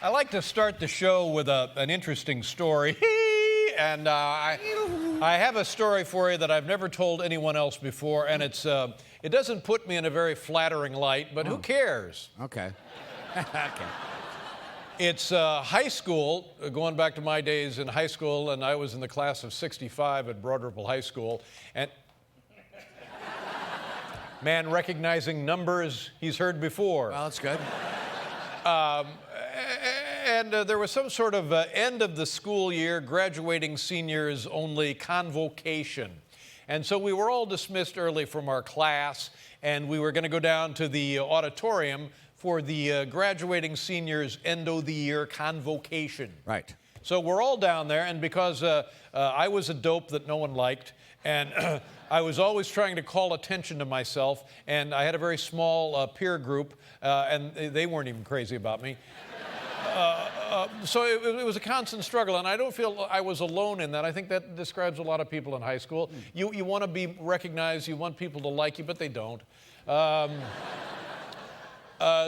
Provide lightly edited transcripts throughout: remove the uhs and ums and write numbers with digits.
I like to start the show with an interesting story. And I have a story for you that I've never told anyone else before, and it doesn't put me in a very flattering light, but who cares? Okay. Okay. It's high school, going back to my days in high school, and I was in the class of '65 at Broad Ripple High School. And man recognizing numbers he's heard before. Well, that's good. And there was some sort of end of the school year, graduating seniors only convocation. And so we were all dismissed early from our class, and we were going to go down to the auditorium for the graduating seniors end of the year convocation. Right. So we're all down there, and because I was a dope that no one liked, and I was always trying to call attention to myself, and I had a very small peer group, and they weren't even crazy about me. So it was a constant struggle, and I don't feel I was alone in that. I think that describes a lot of people in high school. You want to be recognized, you want people to like you, but they don't.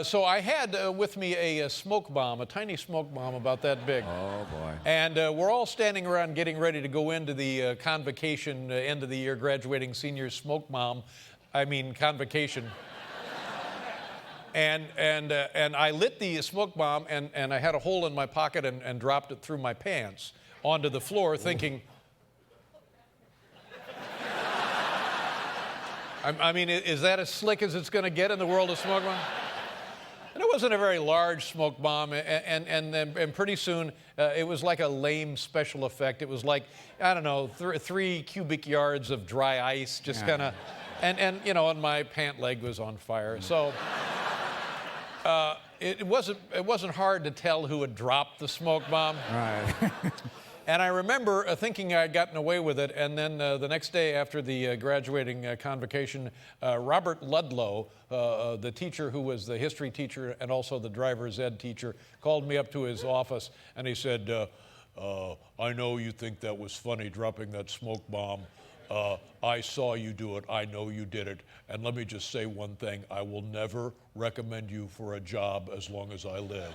So I had with me a smoke bomb, a tiny smoke bomb about that big. Oh, boy. And we're all standing around getting ready to go into the convocation, end of the year graduating seniors smoke bomb. I mean convocation. And I lit the smoke bomb, and I had a hole in my pocket and dropped it through my pants onto the floor, thinking, I mean, is that as slick as it's going to get in the world of smoke bomb? And it wasn't a very large smoke bomb, and pretty soon it was like a lame special effect. It was like, I don't know, 3 cubic yards of dry ice, just kind of, and you know, and my pant leg was on fire. So. It wasn't hard to tell who had dropped the smoke bomb. Right. And I remember thinking I'd gotten away with it, and then the next day after the graduating convocation, Robert Ludlow, the teacher who was the history teacher and also the driver's ed teacher, called me up to his office, and he said, I know you think that was funny, dropping that smoke bomb. I saw you do it. I know you did it. And let me just say one thing. I will never recommend you for a job as long as I live.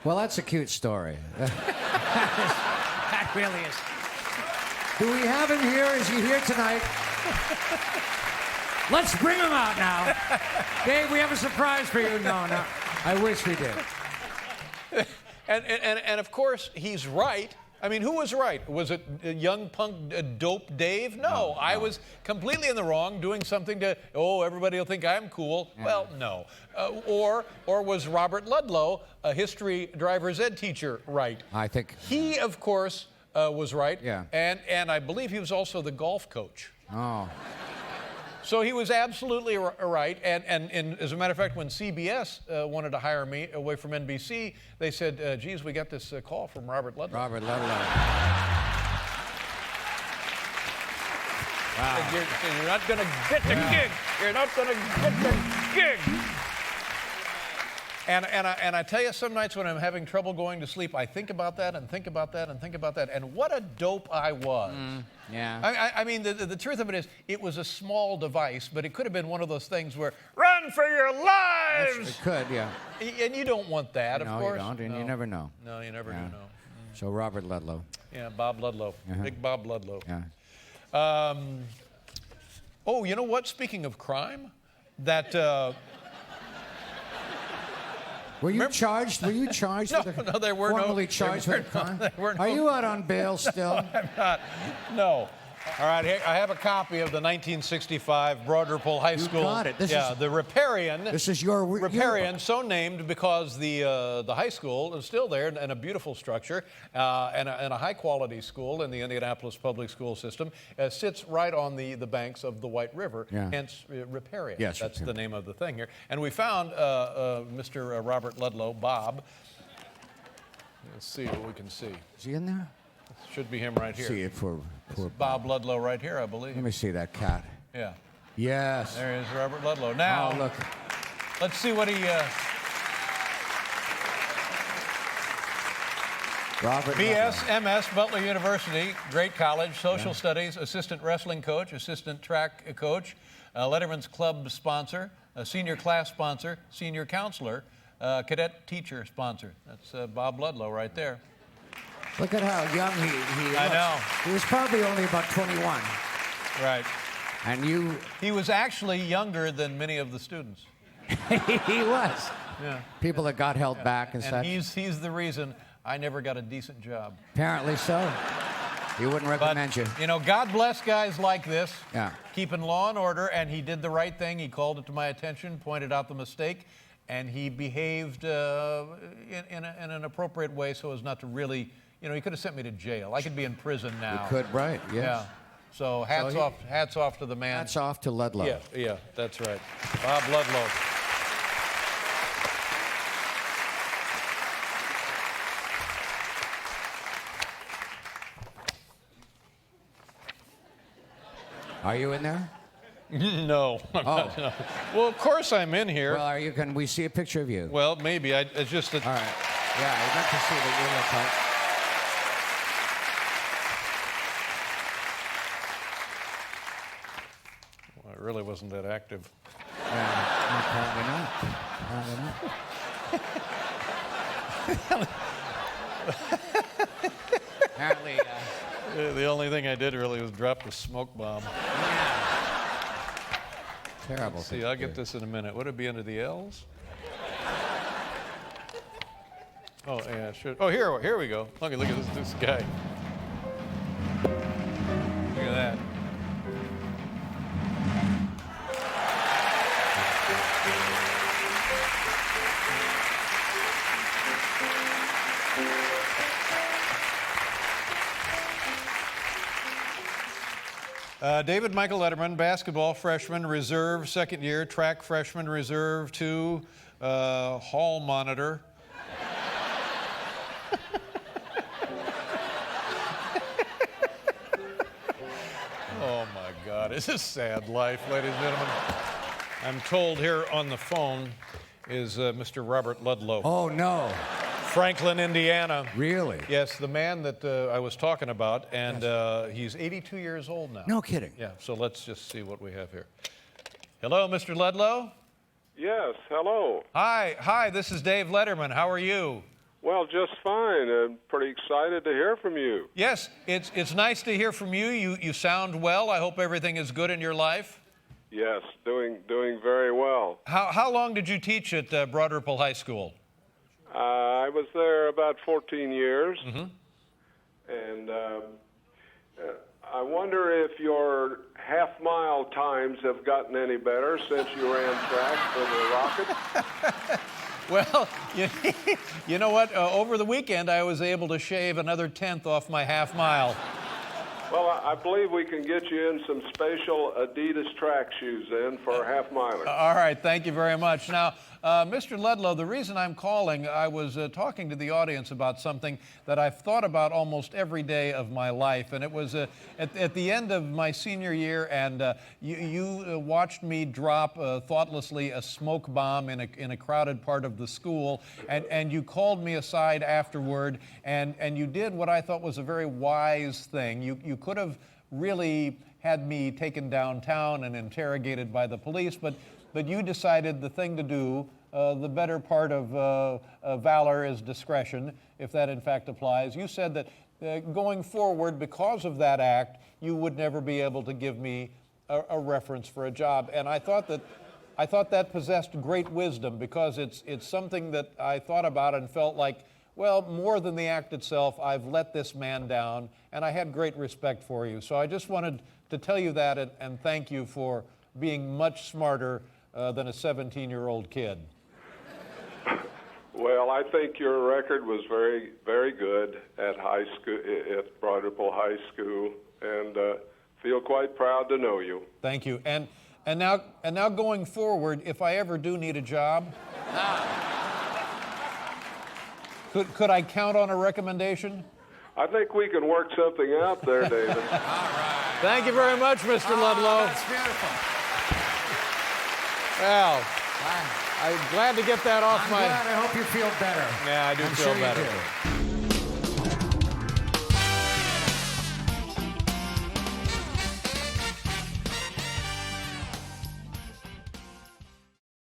Well, that's a cute story. That really is. Do we have him here? Is he here tonight? Let's bring him out now. Dave, we have a surprise for you. No. I wish we did. And of course, he's right. I mean, who was right? Was it young punk dope Dave? No, I was completely in the wrong, doing something to, everybody will think I'm cool. Yeah. Well, no. Or was Robert Ludlow, a history driver's ed teacher, right? I think. He, of course, was right. Yeah. And I believe he was also the golf coach. Oh. So he was absolutely right, and as a matter of fact, when CBS wanted to hire me away from NBC, they said, geez, we got this call from Robert Ludlow. Robert Ludlow. Wow. You're not going to get the gig. You're not going to get the gig. And I tell you, some nights when I'm having trouble going to sleep, I think about that and think about that and think about that, and what a dope I was. Yeah. I mean, the truth of it is, it was a small device, but it could have been one of those things where, run for your lives! It could, yeah. And you don't want that, of course. No, you don't, and you never know. No, you never do know. So Robert Ludlow. Yeah, Bob Ludlow. Big Bob Ludlow. Yeah. You know what? Speaking of crime, that... Were you charged? Were you charged? No, there were no. Formally charged with a crime? Are you out on bail still? I'm not. No. All right, here, I have a copy of the 1965 Broad Ripple High School. You got it. The Riparian. This is your Riparian, so named because the high school is still there and a beautiful structure and a high-quality school in the Indianapolis public school system. Sits right on the banks of the White River, hence Riparian. Yes, that's the name of the thing here. And we found Mr. Robert Ludlow, Bob. Let's see what we can see. Is he in there? Should be him right here. See it for poor Bob Ludlow right here, I believe. Let me see that cat. Yeah. Yes. There is Robert Ludlow. Now, look. Let's see what he... Robert BS, Ludlow. MS, Butler University, great college, social studies, assistant wrestling coach, assistant track coach, Letterman's club sponsor, a senior class sponsor, senior counselor, cadet teacher sponsor. That's Bob Ludlow right there. Look at how young he looks. I know. He was probably only about 21. Right. And you... He was actually younger than many of the students. He was. Yeah. People that got held back and such. He's the reason I never got a decent job. Apparently so. He wouldn't recommend you. You know, God bless guys like this. Yeah. Keeping law and order, and he did the right thing. He called it to my attention, pointed out the mistake, and he behaved in an appropriate way so as not to really, you know, he could have sent me to jail. I could be in prison now. You could, right, yes. Yeah. So hats off to the man. Hats off to Ludlow. Yeah, that's right. Bob Ludlow. Are you in there? No. I'm not, no. Well, of course I'm in here. Well, are you? Can we see a picture of you? Well, maybe. It's just that. All right. Yeah, I'd like to see what you look like. Well, I really wasn't that active. Apparently not. Apparently. The only thing I did really was drop the smoke bomb. Terrible. See, I'll get this in a minute. Would it be under the L's? Oh, yeah, sure. Oh, here we go. Look at this guy. Look at that. David Michael Letterman, basketball freshman, reserve, second year, track freshman, reserve, 2, hall monitor. Oh my God, it's a sad life, ladies and gentlemen. I'm told here on the phone is Mr. Robert Ludlow. Oh, no. Franklin, Indiana. Really? Yes, the man that I was talking about, and he's 82 years old now. No kidding. Yeah, so let's just see what we have here. Hello, Mr. Ludlow? Yes, hello. Hi, this is Dave Letterman. How are you? Well, just fine. I'm pretty excited to hear from you. Yes, it's nice to hear from you. You sound well. I hope everything is good in your life. Yes, doing very well. How long did you teach at Broad Ripple High School? I was there about 14 years, and I wonder if your half-mile times have gotten any better since you ran track for the Rockets. Well, you know what? Over the weekend, I was able to shave another 1/10 off my half mile. Well, I believe we can get you in some special Adidas track shoes then for a half-miler. All right, thank you very much. Now, Mr. Ludlow, the reason I'm calling, I was talking to the audience about something that I've thought about almost every day of my life, and it was at the end of my senior year, and you watched me drop thoughtlessly a smoke bomb in a crowded part of the school, and you called me aside afterward, and you did what I thought was a very wise thing. You could have really had me taken downtown and interrogated by the police, but you decided the thing to do, the better part of valor is discretion, if that in fact applies. You said that going forward, because of that act, you would never be able to give me a reference for a job. And I thought that possessed great wisdom, because it's something that I thought about and felt like, well, more than the act itself, I've let this man down, and I had great respect for you. So I just wanted to tell you that and thank you for being much smarter than a 17-year-old kid. Well, I think your record was very, very good at high school, at Broad Ripple High School, and feel quite proud to know you. Thank you. And now going forward, if I ever do need a job, could I count on a recommendation? I think we can work something out there, David. All right. Thank you very much, Mr. Ludlow. That's beautiful. Well, I'm glad to get that off I'm glad. I hope you feel better. Yeah, I do I'm feel sure you better. do.